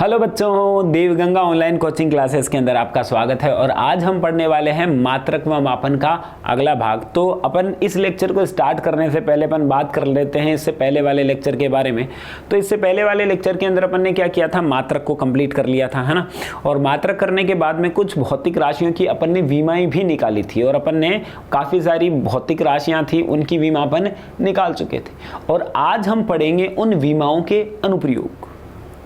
Hello बच्चों, Devganga online coaching classes के अंदर आपका स्वागत है। और आज हम पढ़ने वाले हैं मात्रक व मापन का अगला भाग। तो अपन इस लेक्चर को स्टार्ट करने से पहले अपन बात कर लेते हैं इससे पहले वाले लेक्चर के बारे में। तो इससे पहले वाले लेक्चर के अंदर अपन ने क्या किया था, मात्रक को कंप्लीट कर लिया था, है ना। और मात्रक करने के बाद में कुछ भौतिक राशियों की अपन ने विमाएं भी निकाली थी और अपन ने काफ़ी सारी भौतिक राशियाँ थी उनकी विमा अपन निकाल चुके थे। और आज हम पढ़ेंगे उन विमाओं के अनुप्रयोग।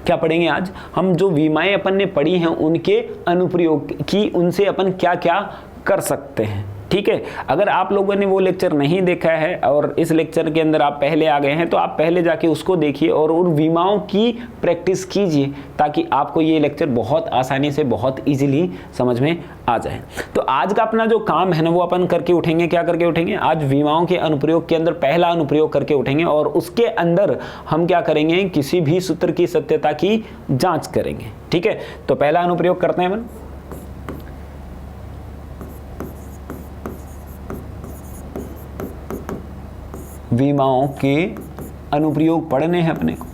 क्या पढ़ेंगे आज हम? जो विमाएं अपन ने पढ़ी हैं उनके अनुप्रयोग की, उनसे अपन क्या क्या कर सकते हैं। ठीक है, अगर आप लोगों ने वो लेक्चर नहीं देखा है और इस लेक्चर के अंदर आप पहले आ गए हैं तो आप पहले जाके उसको देखिए और उन विमाओं की प्रैक्टिस कीजिए ताकि आपको ये लेक्चर बहुत आसानी से बहुत इजीली समझ में आ जाए। तो आज का अपना जो काम है ना वो अपन करके उठेंगे। क्या करके उठेंगे? आज विमाओं के अनुप्रयोग के अंदर पहला अनुप्रयोग करके उठेंगे और उसके अंदर हम क्या करेंगे, किसी भी सूत्र की सत्यता की जाँच करेंगे। ठीक है, तो पहला अनुप्रयोग करते हैं अपन। विमाओं के अनुप्रयोग पढ़ने हैं अपने को।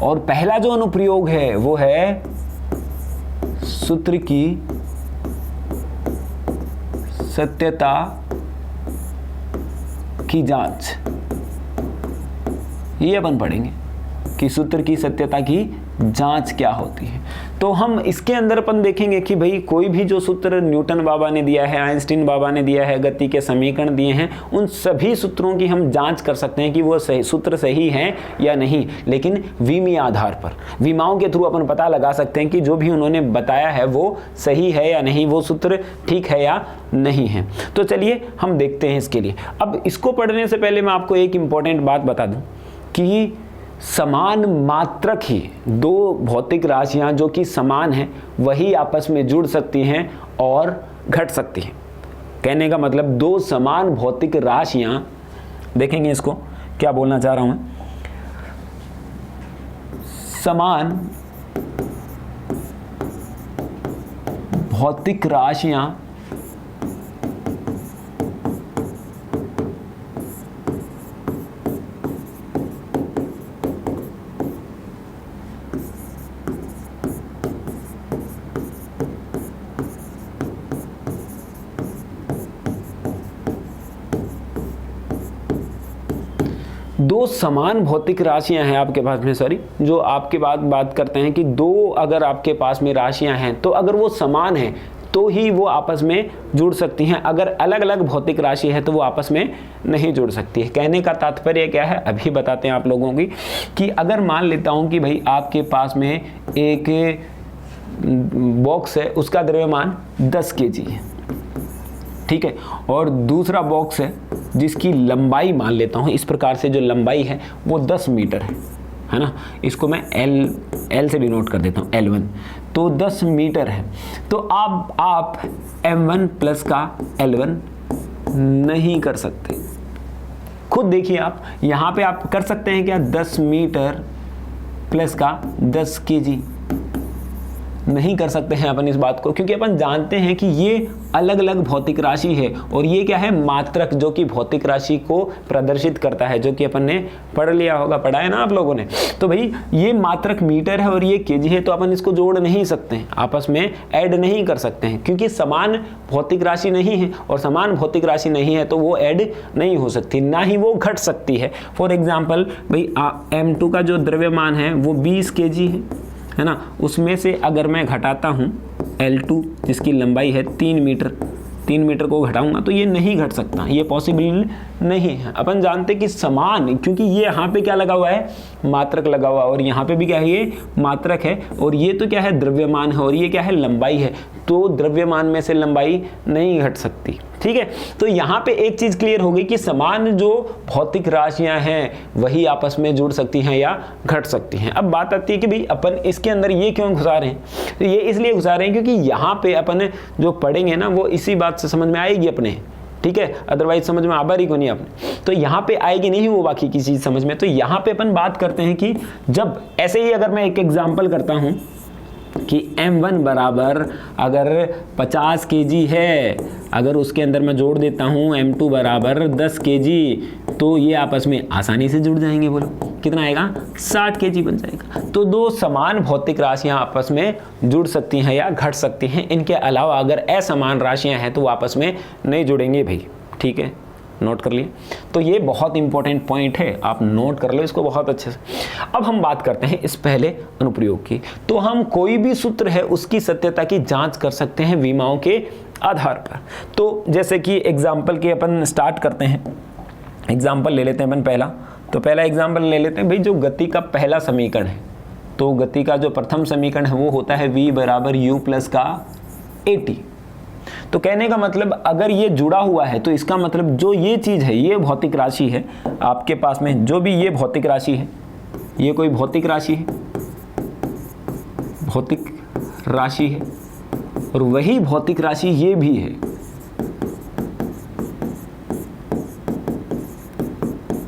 और पहला जो अनुप्रयोग है वो है सूत्र की सत्यता की जांच। ये अपन पढ़ेंगे कि सूत्र की सत्यता की जांच क्या होती है। तो हम इसके अंदर अपन देखेंगे कि भाई कोई भी जो सूत्र न्यूटन बाबा ने दिया है, आइंस्टीन बाबा ने दिया है, गति के समीकरण दिए हैं, उन सभी सूत्रों की हम जांच कर सकते हैं कि वो सही सूत्र सही हैं या नहीं। लेकिन विमीय आधार पर, विमाओं के थ्रू अपन पता लगा सकते हैं कि जो भी उन्होंने बताया है वो सही है या नहीं, वो सूत्र ठीक है या नहीं है। तो चलिए हम देखते हैं इसके लिए। अब इसको पढ़ने से पहले मैं आपको एक इंपॉर्टेंट बात बता दूं कि समान मात्रक ही, दो भौतिक राशियां जो कि समान हैं वही आपस में जुड़ सकती हैं और घट सकती हैं। कहने का मतलब दो समान भौतिक राशियां, देखेंगे इसको क्या बोलना चाह रहा हूं मैं। समान भौतिक राशियां दो समान भौतिक राशियां हैं आपके पास में, सॉरी, जो आपके बात करते हैं कि दो अगर आपके पास में राशियां हैं तो अगर वो समान हैं तो ही वो आपस में जुड़ सकती हैं। अगर अलग अलग भौतिक राशि है तो वो आपस में नहीं जुड़ सकती है। कहने का तात्पर्य क्या है अभी बताते हैं आप लोगों की कि अगर मान लेता हूं कि भाई आपके पास में एक बॉक्स है, उसका द्रव्यमान 10 kg है, ठीक है, और दूसरा बॉक्स है जिसकी लंबाई मान लेता हूं इस प्रकार से, जो लंबाई है वो 10 मीटर है ना। इसको मैं L से डिनोट कर देता हूं, L1, तो 10 मीटर है। तो आप M1 प्लस का L1 नहीं कर सकते। खुद देखिए, आप यहां पे आप कर सकते हैं क्या? 10 मीटर प्लस का 10 kg नहीं कर सकते हैं अपन इस बात को, क्योंकि अपन जानते हैं कि ये अलग अलग भौतिक राशि है और ये क्या है, मात्रक, जो कि भौतिक राशि को प्रदर्शित करता है, जो कि अपन ने पढ़ लिया होगा, पढ़ा है ना आप लोगों ने। तो भाई ये मात्रक मीटर है और ये केजी है, तो अपन इसको जोड़ नहीं सकते हैं, आपस में ऐड नहीं कर सकते हैं, क्योंकि समान भौतिक राशि नहीं है और समान भौतिक राशि नहीं है तो वो ऐड नहीं हो सकती, ना ही वो घट सकती है। फॉर एग्जाम्पल भाई M2 का जो द्रव्यमान है वो 20 kg है ना, उसमें से अगर मैं घटाता हूं L2 जिसकी लंबाई है 3 मीटर को घटाऊंगा तो ये नहीं घट सकता, ये पॉसिबल नहीं है। अपन जानते कि समान, क्योंकि ये यहाँ पे क्या लगा हुआ है, मात्रक लगा हुआ, और यहाँ पे भी क्या है, ये मात्रक है, और ये तो क्या है, द्रव्यमान है, और ये क्या है, लंबाई है। तो द्रव्यमान में से लंबाई नहीं घट सकती। ठीक है, तो यहाँ पे एक चीज क्लियर हो गई कि समान जो भौतिक राशियां हैं वही आपस में जुड़ सकती हैं या घट सकती हैं। अब बात आती है कि भाई अपन इसके अंदर ये क्यों घुसा रहे हैं? तो ये इसलिए घुसा रहे हैं क्योंकि यहाँ पे अपन जो पढ़ेंगे ना वो इसी बात से समझ में आएगी अपने, ठीक है, अदरवाइज समझ में आबारी को नहीं अपने, तो यहाँ पे आएगी नहीं वो बाकी की चीज समझ में। तो यहाँ पे अपन बात करते हैं कि जब ऐसे ही अगर मैं एक एग्जाम्पल करता हूँ कि M1 बराबर अगर 50 kg है अगर उसके अंदर मैं जोड़ देता हूँ m2 बराबर 10 kg, तो ये आपस में आसानी से जुड़ जाएंगे। बोलो कितना आएगा, 60 kg बन जाएगा। तो दो समान भौतिक राशियां आपस में जुड़ सकती हैं या घट सकती हैं। इनके अलावा अगर असमान राशियां हैं तो वो आपस में नहीं जुड़ेंगे भाई। ठीक है, नोट कर लिए। तो ये बहुत इंपॉर्टेंट पॉइंट है, आप नोट कर लो इसको बहुत अच्छे से। अब हम बात करते हैं इस पहले अनुप्रयोग की। तो हम कोई भी सूत्र है उसकी सत्यता की जांच कर सकते हैं विमाओं के आधार पर। तो जैसे कि एग्जाम्पल के अपन स्टार्ट करते हैं, एग्जाम्पल ले लेते हैं अपन पहला। तो पहला एग्जाम्पल ले लेते हैं भाई, जो गति का पहला समीकरण है, तो गति का जो प्रथम समीकरण है वो होता है v बराबर u प्लस का at। तो कहने का मतलब अगर ये जुड़ा हुआ है तो इसका मतलब जो ये चीज़ है, ये भौतिक राशि है आपके पास में, जो भी ये भौतिक राशि है, ये कोई भौतिक राशि है, भौतिक राशि है, और वही भौतिक राशि ये भी है,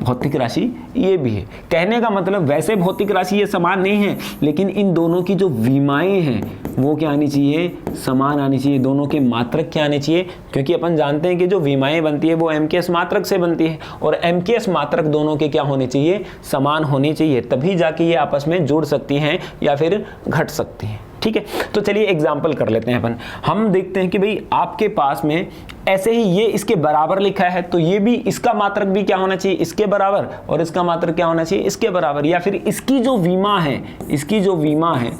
भौतिक राशि ये भी है। कहने का मतलब वैसे भौतिक राशि ये समान नहीं है, लेकिन इन दोनों की जो विमाएं हैं वो क्या आनी चाहिए, समान आनी चाहिए। दोनों के मात्रक क्या आने चाहिए, क्योंकि अपन जानते हैं कि जो विमाएं बनती है वो m_s मात्रक से बनती है, और m_s मात्रक दोनों के क्या होने चाहिए, समान होने चाहिए, तभी जाके ये आपस में जुड़ सकती हैं या फिर घट सकती हैं। ठीक है, तो चलिए एग्जाम्पल कर लेते हैं अपन। हम देखते हैं कि भाई आपके पास में ऐसे ही ये इसके बराबर लिखा है, तो ये भी इसका मात्रक भी क्या होना चाहिए, इसके बराबर, और इसका मात्रक क्या होना चाहिए, इसके बराबर। या फिर इसकी जो विमा है, इसकी जो विमा है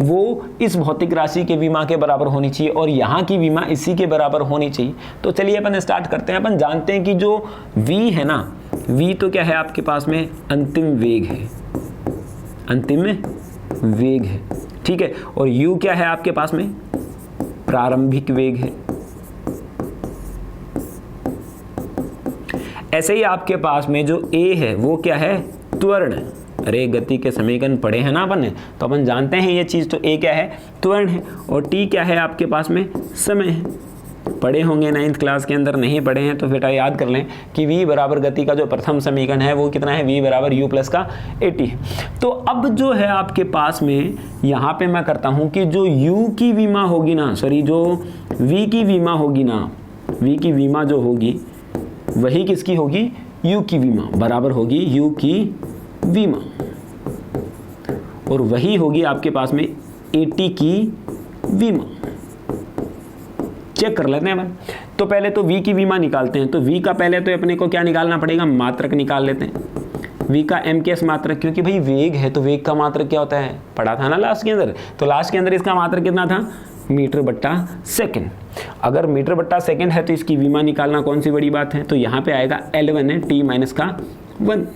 वो इस भौतिक राशि के विमा के बराबर होनी चाहिए, और यहाँ की विमा इसी के बराबर होनी चाहिए। तो चलिए अपन स्टार्ट करते हैं। अपन जानते हैं कि जो v है ना, v तो क्या है आपके पास में, अंतिम वेग है, अंतिम वेग है। ठीक है, और u क्या है आपके पास में, प्रारंभिक वेग है। ऐसे ही आपके पास में जो a है वो क्या है, त्वरण। अरे गति के समीकरण पढ़े हैं ना अपन ने, तो अपन जानते हैं ये चीज़। तो a क्या है, त्वरण है, और t क्या है आपके पास में, समय है। पढ़े होंगे 9th क्लास के अंदर, नहीं पढ़े हैं तो बेटा याद कर लें कि v बराबर गति का जो प्रथम समीकरण है वो कितना है, v बराबर u प्लस का at है। तो अब जो है आपके पास में यहाँ पे मैं करता हूँ कि जो u की विमा होगी ना, सॉरी जो v की विमा होगी ना, v की विमा जो होगी वही किसकी होगी, u की विमा बराबर होगी u की विमा, और वही होगी आपके पास में at की विमा। चेक कर लेते हैं अपन। तो पहले तो v की विमा निकालते हैं। तो v का पहले तो अपने को क्या निकालना पड़ेगा, मात्रक निकाल लेते हैं। v का m_s मात्रक, क्योंकि भाई वेग है तो वेग का मात्रक क्या होता है, पढ़ा था ना लास्ट के अंदर। तो लास्ट के अंदर इसका मात्रक कितना था, मीटर बट्टा सेकेंड। अगर मीटर बट्टा सेकेंड है तो इसकी विमा निकालना कौन सी बड़ी बात है, तो यहाँ पे आएगा L1 है t माइनस का 1।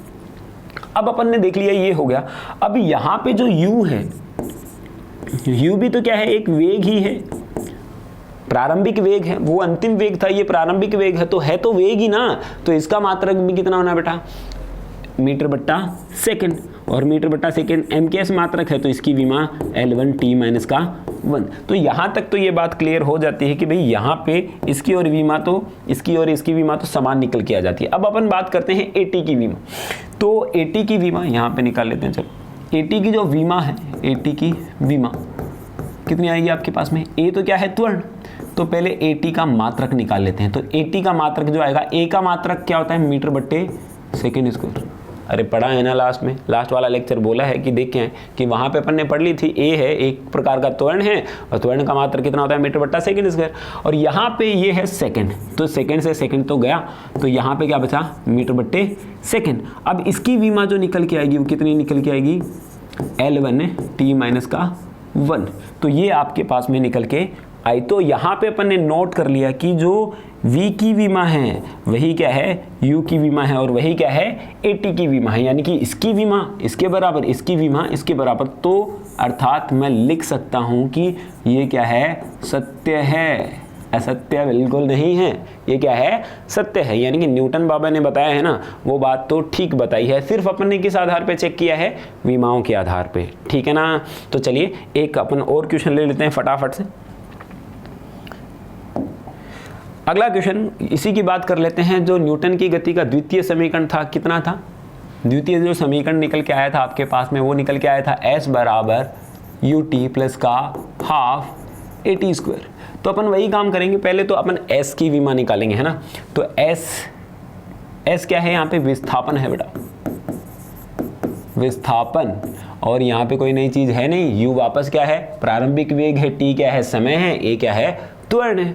अब अपन ने देख लिया ये हो गया। अब यहाँ पे जो u है, u भी तो क्या है, एक वेग ही है, प्रारंभिक वेग है, वो अंतिम वेग था, ये प्रारंभिक वेग है, तो वेग ही ना। तो इसका मात्रक भी कितना होना बेटा, मीटर बट्टा सेकेंड, और मीटर बट्टा सेकेंड m_s मात्रक है, तो इसकी विमा L1 t माइनस का 1। तो यहाँ तक तो ये बात क्लियर हो जाती है कि भाई यहाँ पे इसकी और विमा तो, इसकी और इसकी विमा तो समान निकल के आ जाती है। अब अपन बात करते हैं at की विमा। तो at की विमा यहाँ पे निकाल लेते हैं। चलो at की जो विमा है, at की विमा कितनी आएगी आपके पास में, a तो क्या है, त्वरण। तो पहले at का मात्रक निकाल लेते हैं। तो at का मात्रक जो आएगा, a का मात्रक क्या होता है, मीटर बट्टे सेकेंड स्क्वायर। अरे पढ़ा है ना लास्ट में, लास्ट वाला लेक्चर बोला है कि देखें कि वहाँ पे अपन ने पढ़ ली थी, a है एक प्रकार का त्वरण है, और त्वरण का मात्रक कितना होता है, मीटर बट्टा सेकेंड स्क्वायर। और यहाँ पे ये है सेकेंड, तो सेकेंड से सेकेंड तो गया, तो यहाँ पे क्या बचा, मीटर बट्टे सेकेंड। अब इसकी विमा जो निकल के आएगी वो कितनी निकल के आएगी, L1 t माइनस का 1। तो ये आपके पास में निकल के आई। तो यहाँ पे अपन ने नोट कर लिया कि जो v की विमा है वही क्या है, u की विमा है, और वही क्या है, at की विमा है। यानी कि इसकी विमा इसके बराबर, इसकी विमा इसके बराबर। तो अर्थात मैं लिख सकता हूँ कि ये क्या है, सत्य है, असत्य बिल्कुल नहीं है, ये क्या है, सत्य है। यानी कि न्यूटन बाबा ने बताया है ना, वो बात तो ठीक बताई है। सिर्फ अपन ने किस आधार पे चेक किया है, विमाओं के आधार पे। ठीक है ना। तो चलिए एक अपन और क्वेश्चन ले लेते हैं फटाफट से। अगला क्वेश्चन इसी की बात कर लेते हैं। जो न्यूटन की गति का द्वितीय समीकरण था, कितना था, द्वितीय जो समीकरण निकल के आया था आपके पास में, वो निकल के आया था s बराबर ut प्लस का हाफ at स्क्वायर। तो अपन वही काम करेंगे, पहले तो अपन s की विमा निकालेंगे, है ना। तो s क्या है, यहाँ पे विस्थापन है बेटा, विस्थापन, और यहाँ पे कोई नई चीज है नहीं। u वापस क्या है, प्रारंभिक वेग है, t क्या है, समय है, a क्या है, त्वरण है।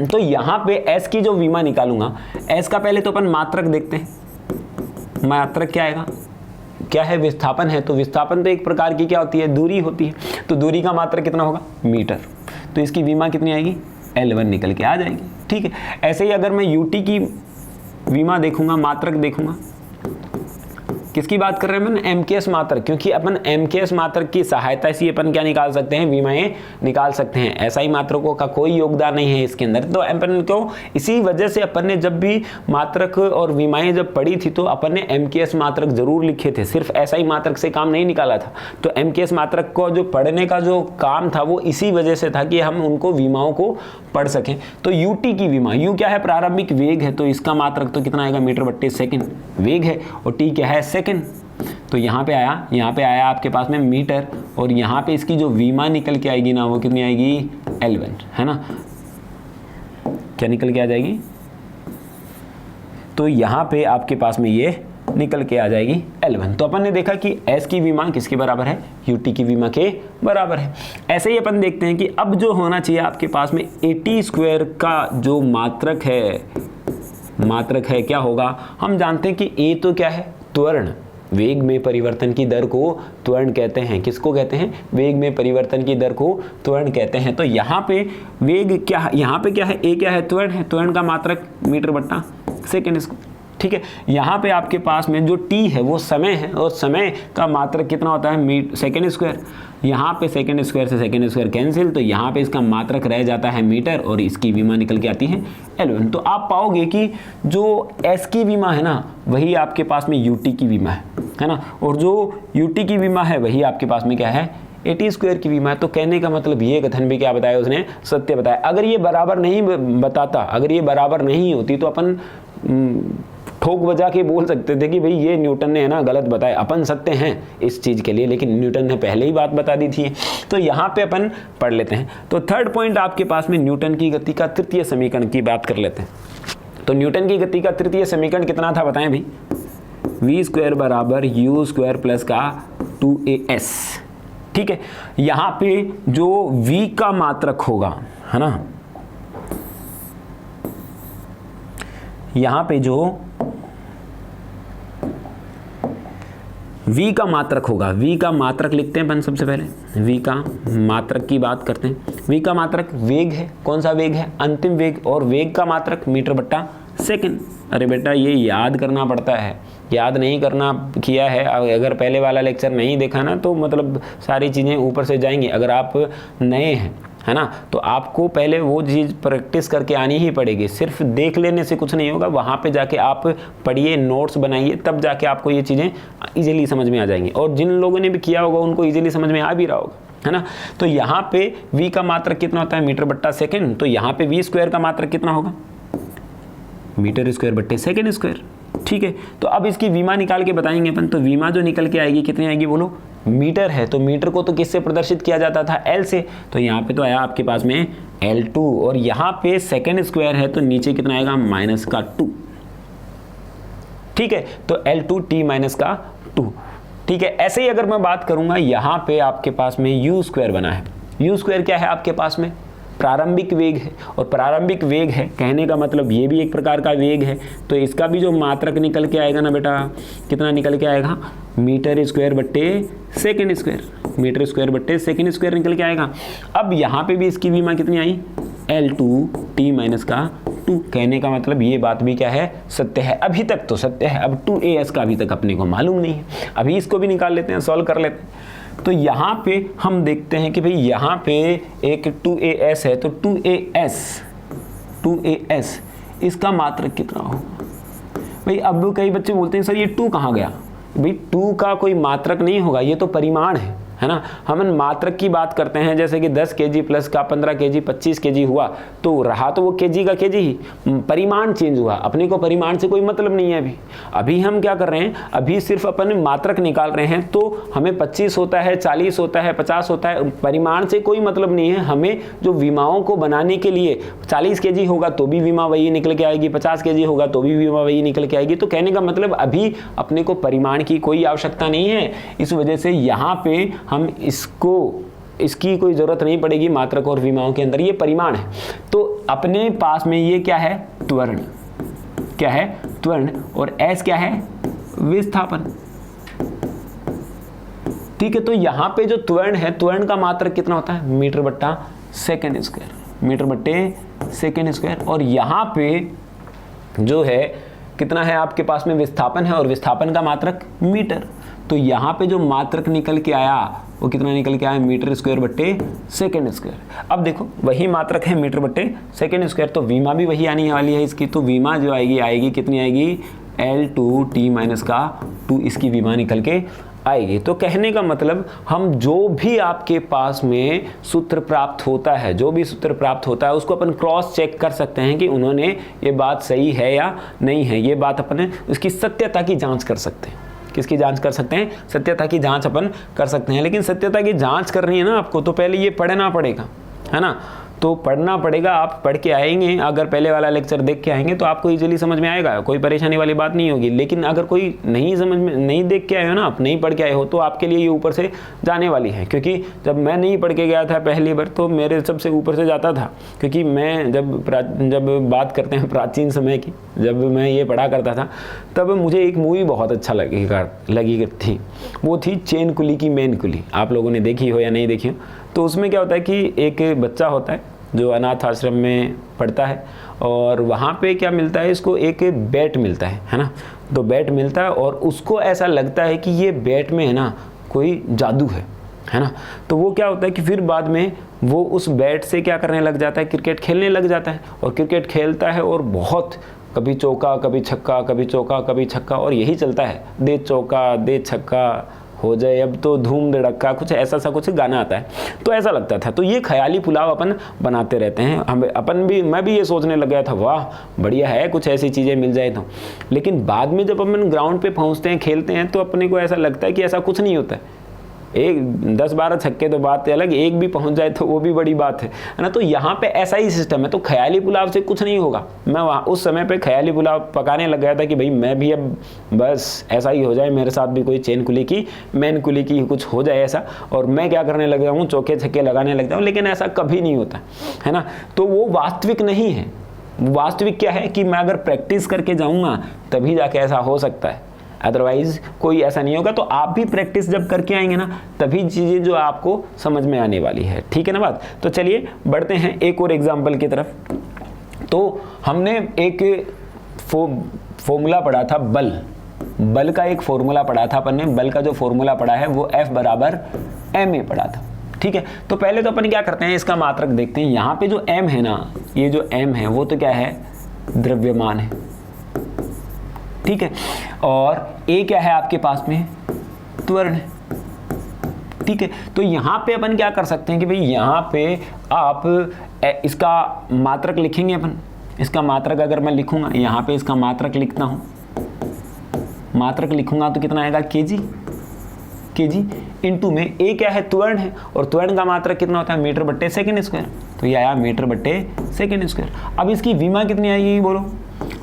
तो यहाँ पे s की जो विमा निकालूंगा, s का पहले तो अपन मात्रक देखते हैं। मात्रक क्या आएगा, क्या है, विस्थापन है। तो विस्थापन तो एक प्रकार की क्या होती है, दूरी होती है। तो दूरी का मात्रक कितना होगा, मीटर। तो इसकी विमा कितनी आएगी, L1 निकल के आ जाएगी। ठीक है, ऐसे ही अगर मैं UT की विमा देखूंगा, मात्रक देखूंगा, किसकी बात कर रहे हैं अपन, MKS मात्रक, क्योंकि अपन MKS मात्रक की सहायता से अपन क्या निकाल सकते हैं, विमाएं निकाल सकते हैं। SI मात्रकों का कोई योगदान नहीं है इसके अंदर। तो अपन क्यों, इसी वजह से अपन ने जब भी मात्रक और विमाएं जब पढ़ी थी तो अपन ने MKS मात्रक जरूर लिखे थे, सिर्फ SI मात्रक से काम नहीं निकाला था। तो MKS मात्रक को जो पढ़ने का जो काम था वो इसी वजह से था कि हम उनको विमाओं को पढ़ सकें। तो UT की विमा, U क्या है, प्रारंभिक वेग है, तो इसका मात्रक तो कितना आएगा, मीटर/सेकंड वेग है, और T क्या है, सेकंड। तो यहाँ पे आया आपके पास में मीटर, और यहाँ पे इसकी जो विमा निकल के आएगी ना, वो कितनी आएगी, L1, है ना। क्या निकल के आ जाएगी, तो यहाँ पे आपके पास में ये निकल के आ जाएगी L1। तो अपन ने देखा कि S की विमा किसके बराबर है, UT की विमा के बराबर है। ऐसे ही अपन देखते हैं कि अब जो होना चाहिए आपके पास में AT² का जो मात्रक है क्या होगा। हम जानते हैं कि A तो क्या है, त्वरण, वेग में परिवर्तन की दर को त्वरण कहते हैं। किसको कहते हैं, वेग में परिवर्तन की दर को त्वरण कहते हैं। तो यहाँ पे वेग क्या, यहाँ पे क्या है, A क्या है, त्वरण है, त्वरण का मात्रक मीटर/सेकंड। ठीक है, यहाँ पे आपके पास में जो T है वो समय है, और समय का मात्रक कितना होता है, सेकंड²। यहाँ पे सेकंड² से सेकंड² कैंसिल, तो यहाँ पे इसका मात्रक रह जाता है मीटर, और इसकी विमा निकल के आती है L1। तो आप पाओगे कि जो S की विमा है ना, वही आपके पास में UT की विमा है ना, और जो UT की विमा है वही आपके पास में क्या है, AT² की विमा है। तो कहने का मतलब ये कथन भी क्या बताया उसने, सत्य बताया। अगर ये बराबर नहीं बताता, अगर ये बराबर नहीं होती तो अपन ठोक बजा के बोल सकते थे कि भाई ये न्यूटन ने है ना गलत बताया, अपन सत्य हैं इस चीज़ के लिए, लेकिन न्यूटन ने पहले ही बात बता दी थी। तो यहाँ पे अपन पढ़ लेते हैं। तो थर्ड पॉइंट आपके पास में न्यूटन की गति का तृतीय समीकरण की बात कर लेते हैं। तो न्यूटन की गति का तृतीय समीकरण कितना था बताएं भाई, v² बराबर u² प्लस का 2as। ठीक है, यहाँ पे जो v का मात्रक होगा, है ना, यहाँ पे जो v का मात्रक होगा, v का मात्रक लिखते हैं अपन सबसे पहले, v का मात्रक की बात करते हैं। v का मात्रक वेग है, कौन सा वेग है, अंतिम वेग, और वेग का मात्रक मीटर/सेकंड। अरे बेटा ये याद करना पड़ता है, याद नहीं करना किया है, अगर पहले वाला लेक्चर नहीं देखा ना तो मतलब सारी चीज़ें ऊपर से जाएंगी। अगर आप नए हैं, है ना, तो आपको पहले वो चीज़ प्रैक्टिस करके आनी ही पड़ेगी। सिर्फ देख लेने से कुछ नहीं होगा, वहाँ पे जाके आप पढ़िए, नोट्स बनाइए, तब जाके आपको ये चीज़ें इजीली समझ में आ जाएंगी। और जिन लोगों ने भी किया होगा उनको इजीली समझ में आ भी रहा होगा, है ना। तो यहाँ पे v का मात्रक कितना होता है, मीटर/सेकंड। तो यहाँ पे v² का मात्रक कितना होगा, मीटर²/सेकंड²। ठीक है, तो अब इसकी विमा निकाल के बताएंगे अपन। तो विमा जो निकल के आएगी कितनी आएगी बोलो, मीटर है, तो मीटर को तो किससे प्रदर्शित किया जाता था, L से। तो यहाँ पे तो आया आपके पास में L2, और यहाँ पे सेकंड² है तो नीचे कितना आएगा, -2। ठीक है, तो L2t-2। ठीक है, ऐसे ही अगर मैं बात करूंगा, यहाँ पे आपके पास में u² बना है। u² क्या है आपके पास में, प्रारंभिक वेग है, और प्रारंभिक वेग है कहने का मतलब ये भी एक प्रकार का वेग है। तो इसका भी जो मात्रक निकल के आएगा ना बेटा, कितना निकल के आएगा, मीटर²/सेकंड², मीटर²/सेकंड² निकल के आएगा। अब यहाँ पे भी इसकी विमा कितनी आई, L2t-2। कहने का मतलब ये बात भी क्या है, सत्य है। अभी तक तो सत्य है, अब 2as का अभी तक अपने को मालूम नहीं है। अभी इसको भी निकाल लेते हैं, सॉल्व कर लेते हैं। तो यहाँ पे हम देखते हैं कि भाई यहाँ पे एक 2as है, तो 2as इसका मात्रक कितना होगा भाई। अब कई बच्चे बोलते हैं सर ये 2 कहाँ गया, भाई 2 का कोई मात्रक नहीं होगा, ये तो परिमाण है ना। हम मात्रक की बात करते हैं, जैसे कि 10 kg प्लस का 15 kg 25 kg हुआ, तो रहा तो वो kg का kg ही, परिमाण चेंज हुआ, अपने को परिमाण से कोई मतलब नहीं है। अभी हम क्या कर रहे हैं, अभी सिर्फ अपन मात्रक निकाल रहे हैं, तो हमें 25 होता है, 40 होता है, 50 होता है, परिमाण से कोई मतलब नहीं है। हमें जो विमाओं को बनाने के लिए 40 kg होगा तो भी विमा वही निकल के आएगी, 50 kg होगा तो भी विमा वही निकल के आएगी। तो कहने का मतलब अभी अपने को परिमाण की कोई आवश्यकता नहीं है, इस वजह से यहाँ पे हम इसकी कोई ज़रूरत नहीं पड़ेगी। मात्रक और विमाओं के अंदर ये परिमाण है। तो अपने पास में ये क्या है, त्वरण, क्या है, त्वरण, और S क्या है, विस्थापन। ठीक है, तो यहाँ पे जो त्वरण है, त्वरण का मात्रक कितना होता है, मीटर बट्टा सेकेंड स्क्वायर, मीटर बट्टे सेकेंड स्क्वायर। और यहाँ पे जो है कितना है आपके पास में, विस्थापन है, और विस्थापन का मात्रक मीटर। तो यहाँ पे जो मात्रक निकल के आया वो कितना निकल के आया, मीटर स्क्वायर बट्टे सेकेंड स्क्वायर। अब देखो वही मात्रक है मीटर बट्टे सेकेंड स्क्वायर, तो विमा भी वही आने वाली है इसकी। तो विमा जो आएगी कितनी आएगी, L2T माइनस का 2, इसकी विमा निकल के आएगी। तो कहने का मतलब हम जो भी आपके पास में सूत्र प्राप्त होता है, जो भी सूत्र प्राप्त होता है, उसको अपन क्रॉस चेक कर सकते हैं कि उन्होंने ये बात सही है या नहीं है। ये बात अपन उसकी सत्यता की जांच कर सकते हैं। किसकी जांच कर सकते हैं, सत्यता की जांच अपन कर सकते हैं। लेकिन सत्यता की जांच करनी है ना आपको, तो पहले ये पढ़ना पड़ेगा, है ना। तो पढ़ना पड़ेगा, आप पढ़ के आएंगे, अगर पहले वाला लेक्चर देख के आएंगे तो आपको इजीली समझ में आएगा, कोई परेशानी वाली बात नहीं होगी। लेकिन अगर कोई नहीं समझ में, नहीं देख के आए हो ना, आप नहीं पढ़ के आए हो, तो आपके लिए ये ऊपर से जाने वाली है। क्योंकि जब मैं नहीं पढ़ के गया था पहली बार, तो मेरे सबसे ऊपर से जाता था। क्योंकि मैं जब बात करते हैं प्राचीन समय की, जब मैं ये पढ़ा करता था, तब मुझे एक मूवी बहुत अच्छा लगी थी, वो थी चेन कुली की मेन कुली। आप लोगों ने देखी हो या नहीं देखी हो। तो उसमें क्या होता है कि एक बच्चा होता है जो अनाथ आश्रम में पढ़ता है, और वहाँ पे क्या मिलता है इसको, एक बैट मिलता है ना। तो बैट मिलता है और उसको ऐसा लगता है कि ये बैट में है ना कोई जादू है ना। तो वो क्या होता है कि फिर बाद में वो उस बैट से क्या करने लग जाता है, क्रिकेट खेलने लग जाता है। और क्रिकेट खेलता है और बहुत, कभी चौका कभी छक्का, कभी चौका कभी छक्का, और यही चलता है, दे चौका दे छक्का हो जाए अब तो धूम धड़क्का, कुछ ऐसा सा कुछ गाना आता है। तो ऐसा लगता था। तो ये ख्याली पुलाव अपन बनाते रहते हैं। मैं भी ये सोचने लग गया था, वाह बढ़िया है, कुछ ऐसी चीज़ें मिल जाए तो। लेकिन बाद में जब अपन ग्राउंड पे पहुंचते हैं, खेलते हैं, तो अपने को ऐसा लगता है कि ऐसा कुछ नहीं होता है। एक 10-12 छक्के तो बात है अलग, एक भी पहुंच जाए तो वो भी बड़ी बात है ना। तो यहाँ पे ऐसा ही सिस्टम है। तो ख्याली पुलाव से कुछ नहीं होगा। मैं वहाँ उस समय पे ख्याली पुलाव पकाने लग गया था कि भाई मैं भी अब बस ऐसा ही हो जाए, मेरे साथ भी कोई चेन कुली की मेन कुली की कुछ हो जाए ऐसा, और मैं क्या करने लग जाऊँ, चौके छक्के लगाने लग जाऊँ। लेकिन ऐसा कभी नहीं होता है ना। तो वो वास्तविक नहीं है। वास्तविक क्या है कि मैं अगर प्रैक्टिस करके जाऊँगा तभी जाके ऐसा हो सकता है, अदरवाइज कोई ऐसा नहीं होगा। तो आप भी प्रैक्टिस जब करके आएंगे ना, तभी चीज़ें जो आपको समझ में आने वाली है। ठीक है ना बात। तो चलिए बढ़ते हैं एक और एग्जाम्पल की तरफ। तो हमने एक फॉर्मूला पढ़ा था, बल का एक फॉर्मूला पढ़ा था अपन ने। बल का जो फॉर्मूला पढ़ा है वो F बराबर ma पढ़ा था। ठीक है, तो पहले तो अपन क्या करते हैं, इसका मात्रक देखते हैं। यहाँ पे जो m है ना, ये जो m है वो तो क्या है, द्रव्यमान है। ठीक है, और a क्या है आपके पास में, त्वरण है। ठीक है, तो यहाँ पे अपन क्या कर सकते हैं कि भाई यहाँ पे आप इसका मात्रक लिखेंगे। अपन इसका मात्रक अगर मैं लिखूंगा, यहाँ पे इसका मात्रक लिखता हूँ, मात्रक लिखूंगा तो कितना आएगा, केजी इंटू में a क्या है, त्वरण है, और त्वरण का मात्रक कितना होता है, मीटर बट्टे सेकेंड स्क्वायर। तो ये आया मीटर बट्टे सेकेंड स्क्वायर। अब इसकी विमा कितनी आएगी बोलो।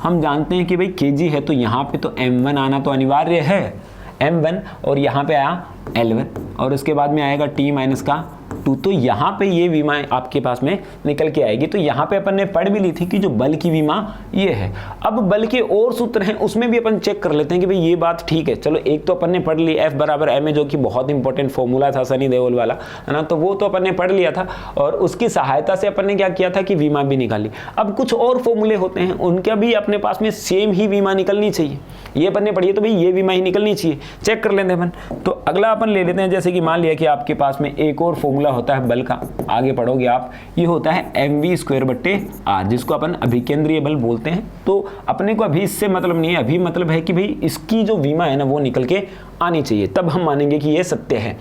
हम जानते हैं कि भाई केजी है, तो यहाँ पे तो m1 आना तो अनिवार्य है, m1, और यहाँ पे आया L1, और उसके बाद में आएगा t माइनस का 2। तो यहाँ पे ये विमा आपके पास में निकल के आएगी। तो यहाँ पे अपन ने पढ़ भी ली थी कि जो बल की विमा ये है। अब बल के और सूत्र हैं, उसमें भी अपन चेक कर लेते हैं कि भाई ये बात ठीक है। चलो एक तो अपन ने पढ़ ली F बराबर ma, जो कि बहुत इंपॉर्टेंट फॉर्मूला था सनी देओल वाला, है ना। तो वो तो अपन ने पढ़ लिया था, और उसकी सहायता से अपन ने क्या किया था कि विमा भी निकाली। अब कुछ और फॉर्मूले होते हैं, उनका भी अपने पास में सेम ही विमा निकलनी चाहिए। ये अपन ने पढ़ी है तो भाई ये विमा ही निकलनी चाहिए, चेक कर लेते हैं अपन। तो अगला अपन ले लेते हैं, जैसे कि मान लिया कि आपके पास में एक और फॉर्मूला होता है बल का, आगे पढ़ोगे आप, ये होता है mv²/r, जिसको अपन अभिकेंद्रीय बल बोलते हैं। तो अपने को अभी इससे मतलब नहीं है, अभी मतलब है कि भाई इसकी जो विमा है ना वो निकल के आनी चाहिए, तब हम मानेंगे कि ये सत्य है।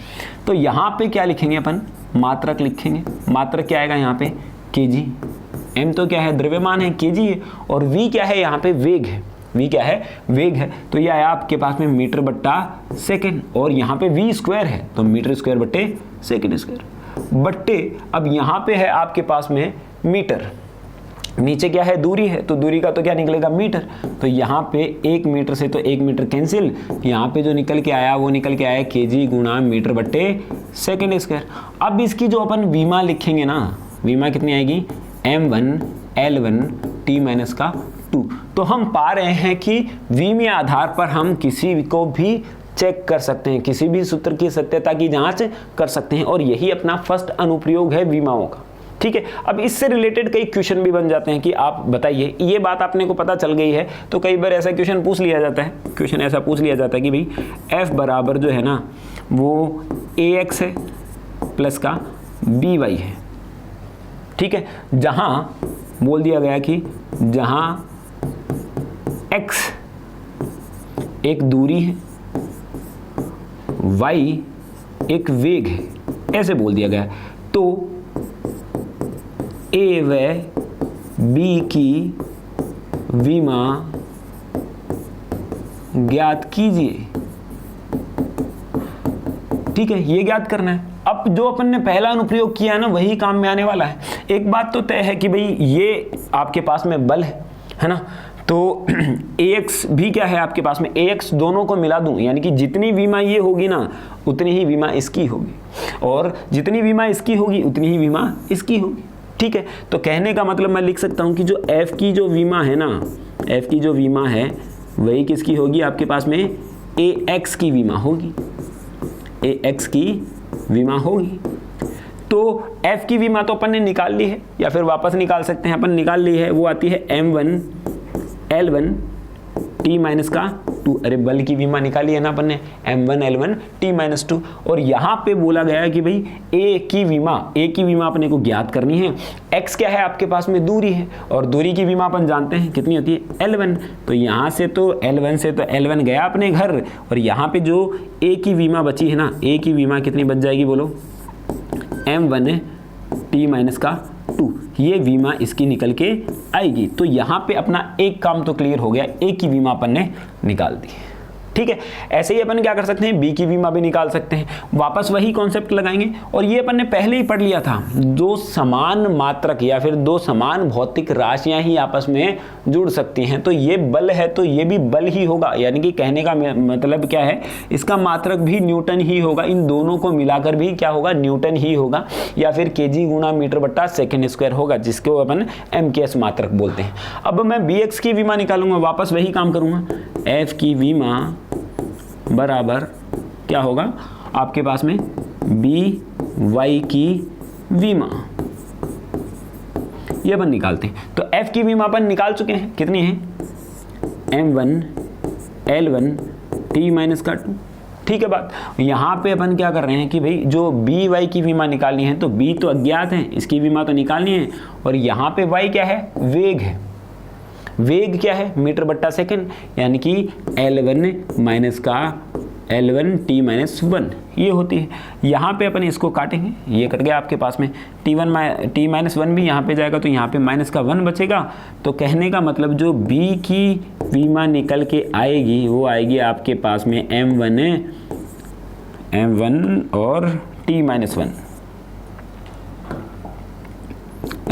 तो यहाँ पे क्या लिखेंगे अपन, मात्रक लिखेंगे। मात्रक क्या आएगा यहाँ पे, kg। m तो क्या है, द्रव्यमान है, kg है, और v क्या है यहाँ पे, वेग है। v क्या है, वेग है। तो ये आया आपके पास में मीटर/सेकंड, और यहाँ पे v² है तो मीटर²/सेकंड²। बट्टे अब यहाँ पे है आपके पास में मीटर, नीचे क्या है, दूरी है, तो दूरी का तो क्या निकलेगा, मीटर। तो यहाँ पे 1 मीटर से तो 1 मीटर कैंसिल, यहाँ पे जो निकल के आया वो निकल के आया kg गुणा मीटर/सेकंड²। अब इसकी जो अपन विमा लिखेंगे ना, विमा कितनी आएगी, m1L1T-2। तो हम पा रहे हैं कि विमीय आधार पर हम किसी को भी चेक कर सकते हैं, किसी भी सूत्र की सत्यता की जांच कर सकते हैं, और यही अपना फर्स्ट अनुप्रयोग है विमाओं का। ठीक है, अब इससे रिलेटेड कई क्वेश्चन भी बन जाते हैं कि आप बताइए, ये बात आपने को पता चल गई है तो कई बार ऐसा क्वेश्चन पूछ लिया जाता है, क्वेश्चन ऐसा पूछ लिया जाता है कि भाई F बराबर जो है ना वो AX है प्लस का BY है। ठीक है, जहां बोल दिया गया कि जहां x एक दूरी है, y एक वेग है, ऐसे बोल दिया गया, तो a व b की विमा ज्ञात कीजिए। ठीक है, ये ज्ञात करना है। अब जो अपन ने पहला अनुप्रयोग किया है ना वही काम में आने वाला है। एक बात तो तय है कि भाई ये आपके पास में बल है ना, तो AX भी क्या है आपके पास में, AX दोनों को मिला दूं, यानी कि जितनी विमा ये होगी ना उतनी ही विमा इसकी होगी, और जितनी विमा इसकी होगी उतनी ही विमा इसकी होगी। ठीक है, तो कहने का मतलब मैं लिख सकता हूं कि जो F की जो विमा है ना, F की जो विमा है वही किसकी होगी आपके पास में, AX की विमा होगी, AX की विमा होगी। तो F की विमा तो अपन ने निकाल ली है, या फिर वापस निकाल सकते हैं, अपन निकाल ली है, वो आती है m1L1T-2। अरे बल की विमा निकाली है ना अपन ने, m1L1T-2। और यहाँ पे बोला गया है कि भाई A की विमा अपने को ज्ञात करनी है। x क्या है आपके पास में, दूरी है, और दूरी की विमा अपन जानते हैं कितनी होती है, L1। तो यहाँ से तो L1 से तो L1 गया अपने घर, और यहाँ पे जो A की विमा बची है ना, A की विमा कितनी बच जाएगी बोलो, m1T-2। ये विमा इसकी निकल के आएगी। तो यहाँ पे अपना एक काम तो क्लियर हो गया, A की विमा अपन ने निकाल दी। ठीक है, ऐसे ही अपन क्या कर सकते हैं, B की विमा भी निकाल सकते हैं, वापस वही कॉन्सेप्ट लगाएंगे। और ये अपन ने पहले ही पढ़ लिया था, दो समान मात्रक या फिर दो समान भौतिक राशियां ही आपस में जुड़ सकती हैं, तो ये बल है तो ये भी बल ही होगा, यानी कि कहने का मतलब क्या है, इसका मात्रक भी न्यूटन ही होगा, इन दोनों को मिलाकर भी क्या होगा, न्यूटन ही होगा, या फिर kg गुणा मीटर/सेकंड² होगा, जिसको अपन MKS मात्रक बोलते हैं। अब मैं BX की विमा निकालूंगा, वापस वही काम करूंगा, F की विमा बराबर क्या होगा आपके पास में, BY की विमा, ये अपन निकालते हैं। तो F की विमा अपन निकाल चुके हैं, कितनी है, m1L1T-2। ठीक है बात, यहाँ पे अपन क्या कर रहे हैं कि भाई जो BY की विमा निकालनी है, तो B तो अज्ञात है, इसकी विमा तो निकालनी है, और यहाँ पे Y क्या है, वेग है। वेग क्या है, मीटर/सेकंड, यानी कि L1 ये होती है। यहाँ पे अपन इसको काटेंगे, ये कट गया आपके पास में, T-1 भी यहाँ पे जाएगा, तो यहाँ पे -1 बचेगा। तो कहने का मतलब जो B की विमा निकल के आएगी वो आएगी आपके पास में M1 और T-1,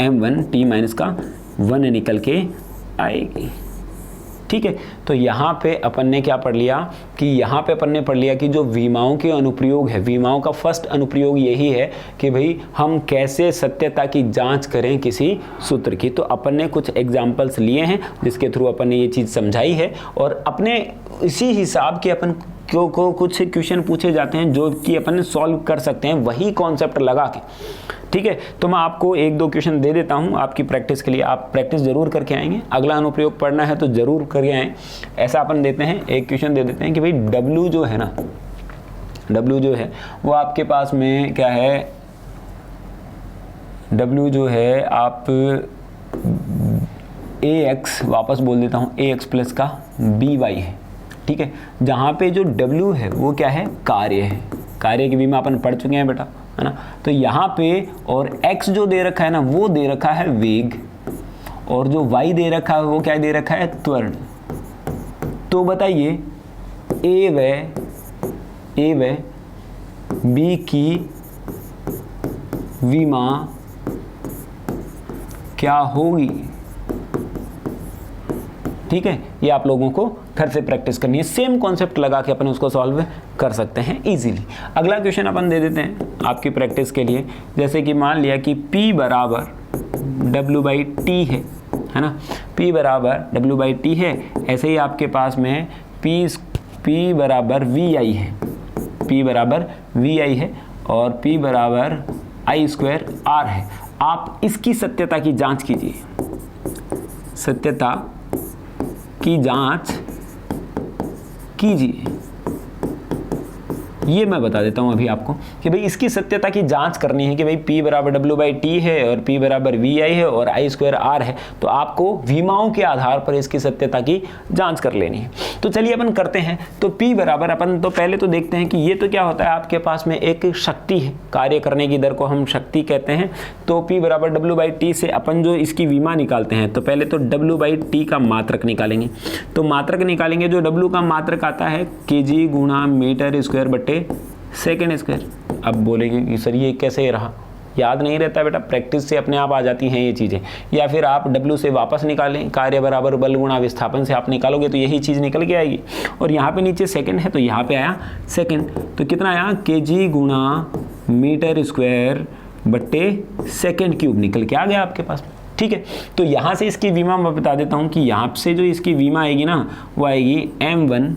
M1T-1 निकल के आएगी। ठीक है, तो यहाँ पे अपन ने क्या पढ़ लिया कि यहाँ पे अपन ने पढ़ लिया कि जो विमाओं के अनुप्रयोग है, विमाओं का फर्स्ट अनुप्रयोग यही है कि भाई हम कैसे सत्यता की जांच करें किसी सूत्र की। तो अपन ने कुछ एग्जाम्पल्स लिए हैं जिसके थ्रू अपन ने ये चीज़ समझाई है, और अपने इसी हिसाब के अपन को कुछ क्वेश्चन पूछे जाते हैं जो कि अपन सॉल्व कर सकते हैं वही कॉन्सेप्ट लगा के। ठीक है, तो मैं आपको 1-2 क्वेश्चन दे देता हूं आपकी प्रैक्टिस के लिए, आप प्रैक्टिस जरूर करके आएंगे, अगला अनुप्रयोग पढ़ना है तो जरूर करके आएँ। ऐसा अपन देते हैं, एक क्वेश्चन दे देते हैं कि भाई W जो है ना, W जो है वो आपके पास में क्या है, W जो है आप AX वापस बोल देता हूँ, AX प्लस का BY है, ठीक है। जहाँ पे जो W है वो क्या है, कार्य है, कार्य की बीमा अपन पढ़ चुके हैं बेटा, है ना। तो यहाँ पे और X जो दे रखा है ना वो दे रखा है वेग, और जो Y दे रखा है वो क्या दे रखा है, त्वरण। तो बताइए A व B की विमा क्या होगी, ठीक है। ये आप लोगों को फिर से प्रैक्टिस करनी है, सेम कॉन्सेप्ट लगा के अपन उसको सॉल्व कर सकते हैं इजीली। अगला क्वेश्चन अपन दे देते हैं आपकी प्रैक्टिस के लिए, जैसे कि मान लिया कि P बराबर W/T है ना, P बराबर W/T है। ऐसे ही आपके पास में P बराबर VI है, P बराबर VI है और P बराबर I² R है। आप इसकी सत्यता की जांच कीजिए, सत्यता की जांच कीजिए। ये मैं बता देता हूँ अभी आपको कि भाई इसकी सत्यता की जांच करनी है कि भाई P बराबर W/T है और P बराबर VI है और I² R है। तो आपको विमाओं के आधार पर इसकी सत्यता की जांच कर लेनी है। तो चलिए अपन करते हैं। तो P बराबर अपन तो पहले तो देखते हैं कि ये तो क्या होता है, आपके पास में एक शक्ति है, कार्य करने की दर को हम शक्ति कहते हैं। तो P बराबर W/T से अपन जो इसकी विमा निकालते हैं, तो पहले तो W/T का मात्रक निकालेंगे। तो मात्रक निकालेंगे, जो W का मात्रक आता है kg गुणा मीटर स्क्वायर बटे सेकेंड स्क्वायर। अब बोलेंगे कि सर ये कैसे रहा, याद नहीं रहता बेटा, प्रैक्टिस से अपने आप आ जाती हैं ये चीज़ें। या फिर आप W से वापस निकालें, कार्य बराबर बल गुणा विस्थापन से आप निकालोगे तो यही चीज़ निकल के आएगी। और यहाँ पे नीचे सेकंड है तो यहाँ पे आया सेकंड, तो कितना आया, kg गुणा मीटर स्क्वायर बट्टे सेकेंड क्यूब निकल के आ गया आपके पास, ठीक है। तो यहाँ से इसकी विमा मैं बता देता हूँ कि यहाँ से जो इसकी विमा आएगी ना वो आएगी m1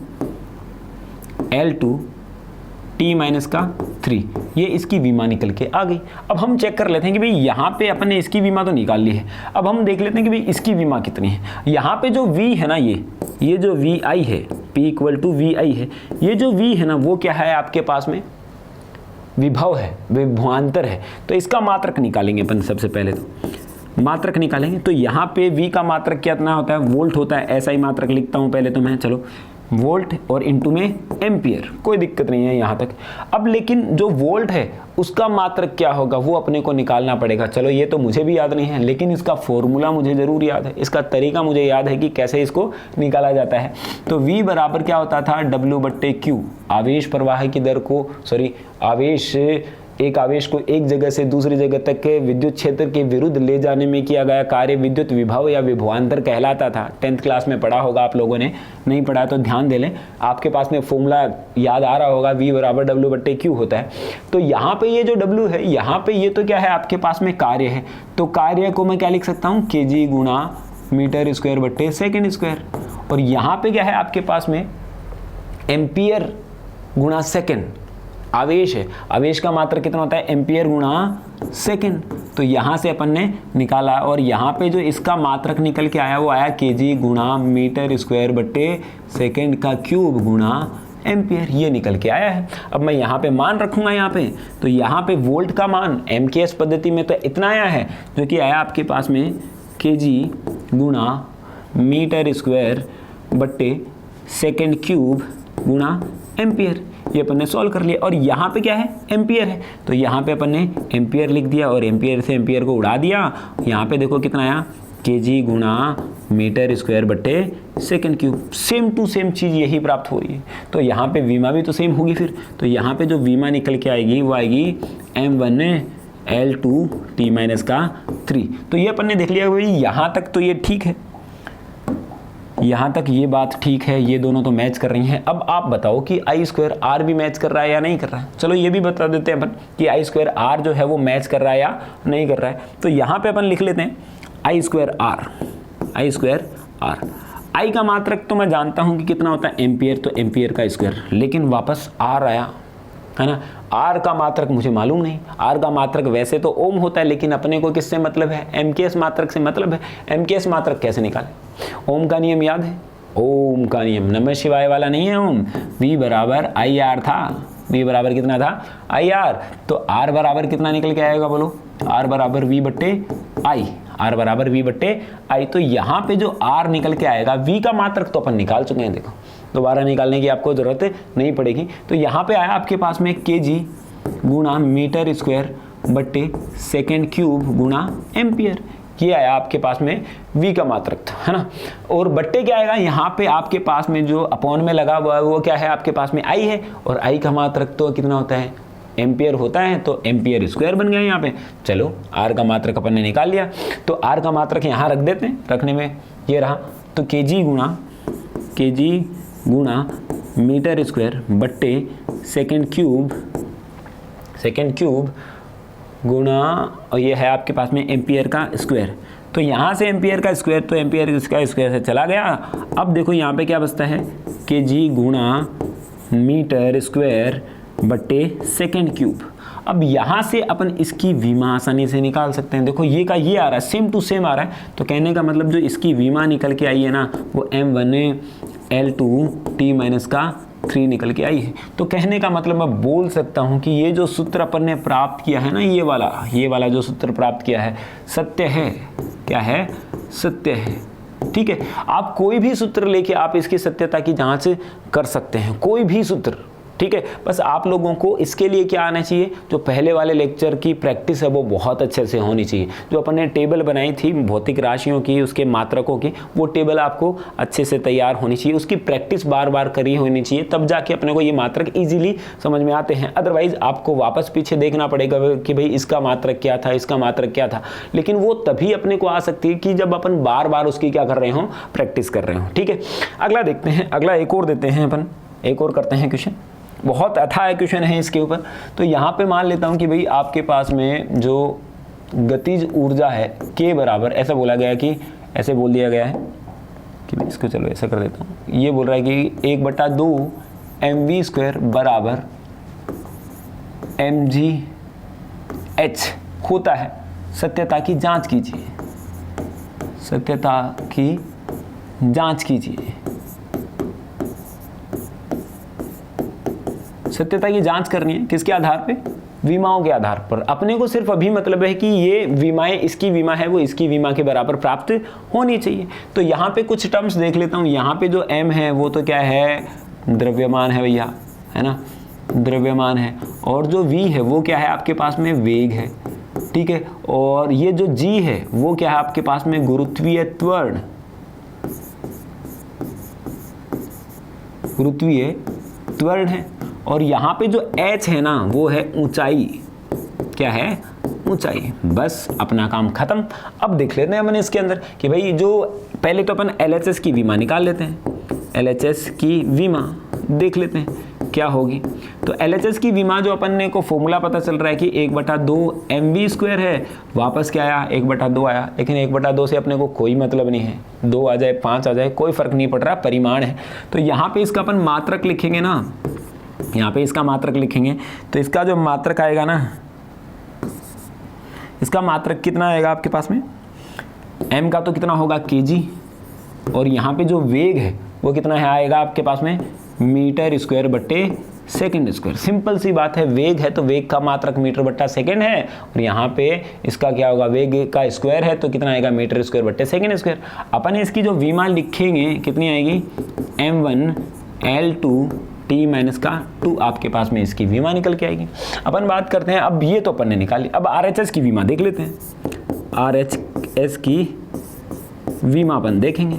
L2 T-3, ये इसकी विमा निकल के आ गई। अब हम चेक कर लेते हैं कि भाई यहाँ पे अपन ने इसकी विमा तो निकाल ली है, अब हम देख लेते हैं कि भाई इसकी विमा कितनी है। यहाँ पे जो V है ना, ये जो VI है, P = VI है, ये जो V है ना वो क्या है आपके पास में, विभव है, विभवांतर है। तो इसका मात्रक निकालेंगे अपन, सबसे पहले तो मात्रक निकालेंगे। तो यहाँ पे V का मात्रक कितना होता है, वोल्ट होता है, ऐसा ही मात्रक लिखता हूँ पहले तो मैं, चलो वोल्ट और इनटू में एम्पियर, कोई दिक्कत नहीं है यहाँ तक। अब लेकिन जो वोल्ट है उसका मात्रक क्या होगा वो अपने को निकालना पड़ेगा। चलो ये तो मुझे भी याद नहीं है, लेकिन इसका फॉर्मूला मुझे ज़रूर याद है, इसका तरीका मुझे याद है कि कैसे इसको निकाला जाता है। तो V बराबर क्या होता था, W/Q, आवेश प्रवाह की दर को, एक आवेश को एक जगह से दूसरी जगह तक के विद्युत क्षेत्र के विरुद्ध ले जाने में किया गया कार्य विद्युत विभव या विभवांतर कहलाता था। 10th क्लास में पढ़ा होगा आप लोगों ने, नहीं पढ़ा तो ध्यान दे लें, आपके पास में फॉर्मूला याद आ रहा होगा, V बराबर W/Q होता है। तो यहाँ पे ये जो W है, यहाँ पे ये तो क्या है आपके पास में कार्य है, तो कार्य को मैं क्या लिख सकता हूँ, kg गुणा मीटर स्क्वायर बट्टे सेकेंड स्क्वायर। और यहाँ पे क्या है आपके पास में, एम्पियर गुणा सेकेंड, आवेश है, आवेश का मात्रक कितना होता है, एम्पियर गुणा सेकेंड। तो यहाँ से अपन ने निकाला और यहाँ पे जो इसका मात्रक निकल के आया वो आया kg गुणा मीटर स्क्वायर बट्टे सेकेंड का क्यूब गुणा एम्पियर, ये निकल के आया है। अब मैं यहाँ पे मान रखूँगा यहाँ पे, तो यहाँ पे वोल्ट का मान MKS पद्धति में तो इतना आया है, जो कि आया आपके पास में kg गुणा मीटर स्क्वायर बट्टे सेकेंड क्यूब गुणा एम्पियर। ये अपन ने सॉल्व कर लिया और यहाँ पे क्या है, एम्पियर है, तो यहाँ पे अपन ने एम्पियर लिख दिया और एम्पियर से एम्पियर को उड़ा दिया। यहाँ पे देखो कितना आया, kg गुणा मीटर स्क्वायर बट्टे second cube, same to same चीज़ यही प्राप्त हो रही है। तो यहाँ पे विमा भी तो सेम होगी फिर, तो यहाँ पे जो विमा निकल के आएगी वो आएगी m1 L2 T-3। तो ये अपन ने देख लिया भाई, यहाँ तक तो ये ठीक है, यहाँ तक ये बात ठीक है, ये दोनों तो मैच कर रही हैं। अब आप बताओ कि I² R भी मैच कर रहा है या नहीं कर रहा है। चलो ये भी बता देते हैं अपन कि I² R जो है वो मैच कर रहा है या नहीं कर रहा है। तो यहाँ पे अपन लिख लेते हैं I² R। I का मात्रक तो मैं जानता हूँ कि कितना होता है, एम्पियर, तो एम्पियर का स्क्वायर, लेकिन वापस R आया है ना। R का मात्रक मुझे मालूम नहीं, R का मात्रक वैसे तो ओम होता है, लेकिन अपने को किससे मतलब है, MKS मात्रक से मतलब है। MKS मात्रक कैसे निकालें, ओम का नियम याद है, ओम का नियम, नमः शिवाय वाला नहीं है ओम, V बराबर IR था, v बराबर कितना था आई आर। तो r बराबर कितना निकल के आएगा बोलो, r बराबर v बट्टे आई, r बराबर v बट्टे आई। तो यहाँ पे जो r निकल के आएगा, v का मात्रक तो अपन निकाल चुके हैं, देखो दोबारा निकालने की आपको जरूरत नहीं पड़ेगी। तो यहाँ पे आया आपके पास में kg गुणा मीटर स्क्वायर बट्टे सेकेंड क्यूब गुणा एम्पियर, ये आया आपके पास में v का मात्रक था, है ना। और बट्टे क्या आएगा, यहाँ पे आपके पास में जो अपॉन में लगा हुआ है वो क्या है आपके पास में i है, और i का मात्रक तो कितना होता है एम्पियर होता है, तो एम्पियर स्क्वायर बन गया यहाँ पे। चलो r का मात्रक अपन ने निकाल लिया, तो r का मात्रक यहाँ रख देते हैं, रखने में ये रहा, तो kg गुणा मीटर स्क्वायर बट्टे सेकेंड क्यूब गुणा, और ये है आपके पास में एम्पियर का स्क्वायर। तो यहाँ से एम्पियर का स्क्वायर, तो एम्पियर का स्क्वायर से चला गया। अब देखो यहाँ पे क्या बचता है, kg गुणा मीटर स्क्वायर बट्टे सेकेंड क्यूब। अब यहाँ से अपन इसकी विमा आसानी से निकाल सकते हैं। देखो ये का ये आ रहा है, सेम टू सेम आ रहा है, तो कहने का मतलब जो इसकी विमा निकल के आई है ना, वो m1 L2 T-3 निकल के आई है। तो कहने का मतलब मैं बोल सकता हूँ कि ये जो सूत्र अपन ने प्राप्त किया है ना, ये वाला जो सूत्र प्राप्त किया है सत्य है। क्या है, सत्य है। ठीक है, आप कोई भी सूत्र लेके आप इसकी सत्यता की जांच कर सकते हैं, कोई भी सूत्र। ठीक है, बस आप लोगों को इसके लिए क्या आना चाहिए, जो पहले वाले लेक्चर की प्रैक्टिस है वो बहुत अच्छे से होनी चाहिए। जो अपन ने टेबल बनाई थी भौतिक राशियों की, उसके मात्रकों की, वो टेबल आपको अच्छे से तैयार होनी चाहिए, उसकी प्रैक्टिस बार बार करी होनी चाहिए, तब जाके अपने को ये मात्रक इजीली समझ में आते हैं। अदरवाइज आपको वापस पीछे देखना पड़ेगा कि भाई इसका मात्रक क्या था, इसका मात्रक क्या था। लेकिन वो तभी अपने को आ सकती है कि जब अपन बार बार उसकी क्या कर रहे हो, प्रैक्टिस कर रहे हो। ठीक है, अगला देखते हैं, अगला एक और देते हैं अपन, एक और करते हैं क्वेश्चन, बहुत अथाह क्वेश्चन है इसके ऊपर। तो यहाँ पे मान लेता हूँ कि भाई आपके पास में जो गतिज ऊर्जा है के बराबर, ऐसा बोला गया कि, ऐसे बोल दिया गया है कि भाई इसको चलो ऐसा कर देता हूँ, ये बोल रहा है कि 1/2 mv² बराबर mgh होता है। सत्यता की जांच कीजिए, सत्यता की जांच कीजिए। सत्यता की जांच करनी है किसके आधार पे, विमाओं के आधार पर। अपने को सिर्फ अभी मतलब है कि ये विमाएं, इसकी विमा है वो इसकी विमा के बराबर प्राप्त होनी चाहिए। तो यहाँ पे कुछ टर्म्स देख लेता हूँ। यहाँ पे जो m है वो तो क्या है, द्रव्यमान है भैया, है ना, द्रव्यमान है। और जो v है वो क्या है आपके पास में, वेग है। ठीक है, और ये जो g है वो क्या है आपके पास में, गुरुत्वीय त्वरण, गुरुत्वीय त्वरण है। और यहाँ पे जो h है ना वो है ऊंचाई। क्या है, ऊंचाई। बस अपना काम खत्म। अब देख लेते हैं अपन इसके अंदर कि भाई जो पहले तो अपन LHS की विमा निकाल लेते हैं। LHS की विमा देख लेते हैं क्या होगी। तो LHS की विमा जो अपन ने को फॉर्मूला पता चल रहा है कि 1/2 mv² है, वापस क्या आया 1/2 आया। लेकिन 1/2 से अपने को कोई मतलब नहीं है, 2 आ जाए 5 आ जाए कोई फर्क नहीं पड़ रहा, परिमाण है। तो यहाँ पे इसका अपन मात्रक लिखेंगे ना, यहाँ पे इसका मात्रक लिखेंगे तो इसका जो मात्रक आएगा ना, इसका मात्रक कितना आएगा आपके पास में, m का तो कितना होगा kg, और यहाँ पे जो वेग है वो कितना है आएगा आपके पास में मीटर स्क्वायर बट्टे सेकेंड स्क्वायर। सिंपल सी बात है, वेग है तो वेग का मात्रक मीटर बट्टा सेकेंड है, और यहाँ पे इसका क्या होगा, वेग का स्क्वायर है तो कितना आएगा मीटर स्क्वायर बट्टे सेकेंड स्क्वायर। अपन इसकी जो विमा लिखेंगे कितनी आएगी, m1 L2 T-2 आपके पास में इसकी विमा निकल के आएगी। अपन बात करते हैं, अब ये तो अपन ने निकाली, अब RHS की विमा देख लेते हैं। RHS की विमा अपन देखेंगे।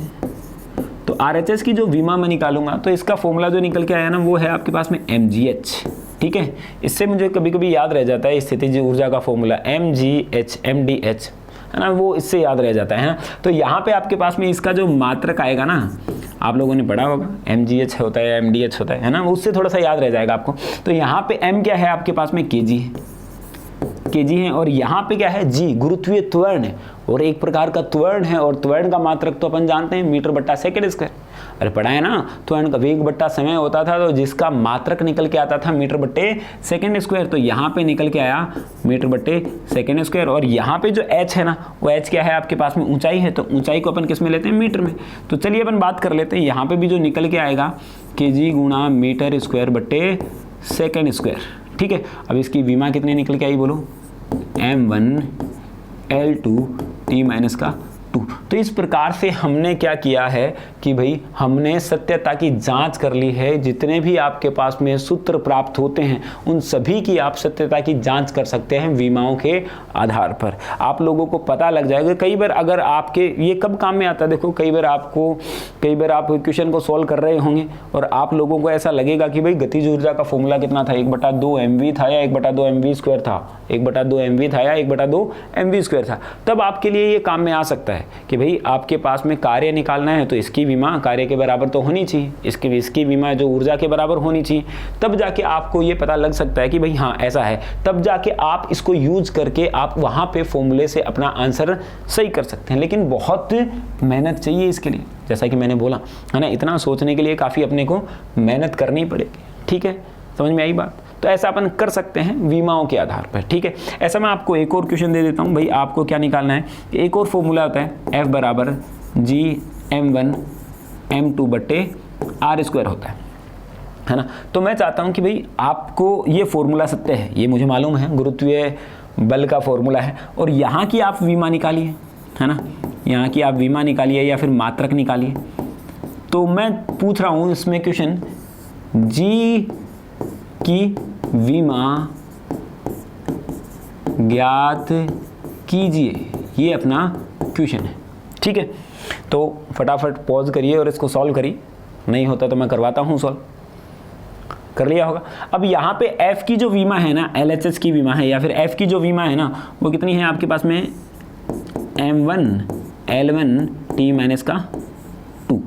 तो RHS की जो विमा मैं निकालूंगा तो इसका फॉर्मूला जो निकल के आया ना वो है आपके पास में mgh। ठीक है, इससे मुझे कभी कभी याद रह जाता है स्थितिज ऊर्जा का फॉर्मूला mgh mdh, है ना, वो इससे याद रह जाता है ना। तो यहाँ पे आपके पास में इसका जो मात्रक आएगा ना, आप लोगों ने पढ़ा होगा mgh होता है mdh होता है ना, उससे थोड़ा सा याद रह जाएगा आपको। तो यहाँ पे m क्या है आपके पास में, kg है, और यहाँ पे क्या है, g गुरुत्वीय त्वरण है, और एक प्रकार का त्वरण है, और त्वरण का मात्रक तो अपन जानते हैं मीटर बट्टा सेकेंड स्क्वायर। अरे पढ़ा है ना, त्वरण का वेग बट्टा समय होता था, तो जिसका मात्रक निकल के आता था मीटर बट्टे सेकेंड स्क्वायर, तो यहाँ पे निकल के आया मीटर बट्टे सेकेंड स्क्वायर। और यहाँ पे जो h है ना, वो h क्या है आपके पास में, ऊंचाई है, तो ऊंचाई को अपन किस में लेते हैं, मीटर में। तो चलिए अपन बात कर लेते हैं, यहाँ पे भी जो निकल के आएगा kg गुणा मीटर स्क्वायर बट्टे सेकेंड स्क्वायर। ठीक है, अब इसकी विमा कितनी निकल के आई बोलो, m1 L2 t माइनस का 2। तो इस प्रकार से हमने क्या किया है कि भाई हमने सत्यता की जांच कर ली है। जितने भी आपके पास में सूत्र प्राप्त होते हैं उन सभी की आप सत्यता की जांच कर सकते हैं विमाओं के आधार पर। आप लोगों को पता लग जाएगा। कई बार अगर आपके ये कब काम में आता है, देखो कई बार आप क्वेश्चन को सॉल्व कर रहे होंगे और आप लोगों को ऐसा लगेगा कि भाई गतिज ऊर्जा का फॉर्मूला कितना था, 1/2 mv था या 1/2 mv स्क्वायर था, 1/2 mv था या 1/2 mv स्क्वायर था। तब आपके लिए ये काम में आ सकता है कि भाई आपके पास में कार्य निकालना है तो इसकी विमा कार्य के बराबर तो होनी चाहिए, इसकी विमा जो ऊर्जा के बराबर होनी चाहिए। तब जाके आपको ये पता लग सकता है कि भाई हाँ ऐसा है। तब जाके आप इसको यूज करके आप वहां पे फॉर्मूले से अपना आंसर सही कर सकते हैं। लेकिन बहुत मेहनत चाहिए इसके लिए, जैसा कि मैंने बोला है ना, इतना सोचने के लिए काफ़ी अपने को मेहनत करनी पड़ेगी। ठीक है, समझ में आई बात। तो ऐसा अपन कर सकते हैं विमाओं के आधार पर। ठीक है, ऐसा मैं आपको एक और क्वेश्चन दे देता हूं। भाई आपको क्या निकालना है, एक और फॉर्मूला होता है F बराबर जी m1 m2 बट्टे r स्क्वायर होता है ना। तो मैं चाहता हूं कि भाई आपको ये फॉर्मूला सत्य है, ये मुझे मालूम है, गुरुत्वीय बल का फॉर्मूला है। और यहाँ की आप विमा निकालिए, है ना, यहाँ की आप विमा निकालिए या फिर मात्रक निकालिए। तो मैं पूछ रहा हूँ इसमें क्वेश्चन, जी की विमा ज्ञात कीजिए, ये अपना क्वेश्चन है। ठीक है, तो फटाफट पॉज करिए और इसको सॉल्व करिए। नहीं होता तो मैं करवाता हूँ सॉल्व। कर लिया होगा। अब यहाँ पे F की जो विमा है ना, LHS की विमा है या फिर F की जो विमा है ना, वो कितनी है आपके पास में, m1 L1 t माइनस का 2।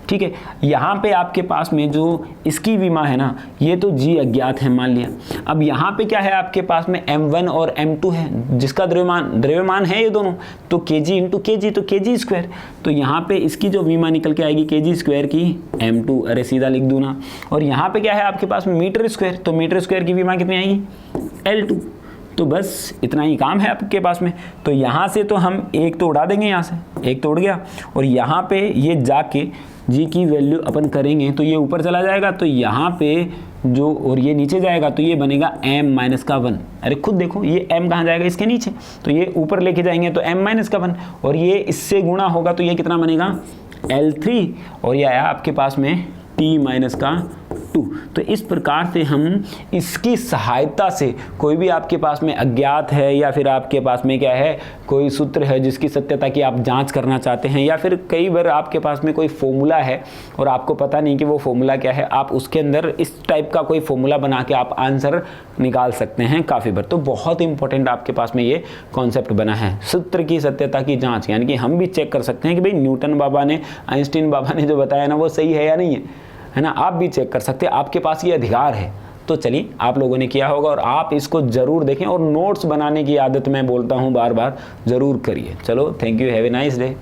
ठीक है, यहाँ पे आपके पास में जो इसकी विमा है ना, ये तो g अज्ञात है मान लिया। अब यहाँ पे क्या है आपके पास में m1 और m2 है, जिसका द्रव्यमान है ये दोनों, तो kg इंटू kg तो kg स्क्वायर। तो यहाँ पे इसकी जो विमा निकल के आएगी kg स्क्वायर की m2, अरे सीधा लिख दूँ ना। और यहाँ पे क्या है आपके पास मीटर स्क्वायर, तो मीटर स्क्वायर की विमा कितनी आएगी, L2। तो बस इतना ही काम है आपके पास में। तो यहाँ से तो हम एक तो उड़ा देंगे, यहाँ से एक तो उड़ गया, और यहाँ पे ये जाके जी की वैल्यू अपन करेंगे तो ये ऊपर चला जाएगा, तो यहाँ पे जो, और ये नीचे जाएगा तो ये बनेगा m माइनस का 1। अरे खुद देखो ये m कहाँ जाएगा, इसके नीचे, तो ये ऊपर लेके जाएंगे तो m माइनस का 1, और ये इससे गुणा होगा तो ये कितना बनेगा L3, और ये आया आपके पास में t माइनस का 2। तो इस प्रकार से हम इसकी सहायता से, कोई भी आपके पास में अज्ञात है या फिर आपके पास में क्या है, कोई सूत्र है जिसकी सत्यता की आप जांच करना चाहते हैं, या फिर कई बार आपके पास में कोई फॉर्मूला है और आपको पता नहीं कि वो फॉर्मूला क्या है, आप उसके अंदर इस टाइप का कोई फॉर्मूला बना के आप आंसर निकाल सकते हैं काफ़ी बार। तो बहुत इंपॉर्टेंट आपके पास में ये कॉन्सेप्ट बना है, सूत्र की सत्यता की जाँच। यानी कि हम भी चेक कर सकते हैं कि भाई न्यूटन बाबा ने, आइंस्टीन बाबा ने जो बताया ना वो सही है या नहीं है ना। आप भी चेक कर सकते हैं, आपके पास ये अधिकार है। तो चलिए, आप लोगों ने किया होगा और आप इसको ज़रूर देखें, और नोट्स बनाने की आदत मैं बोलता हूँ बार बार ज़रूर करिए। चलो, thank you, have a nice day.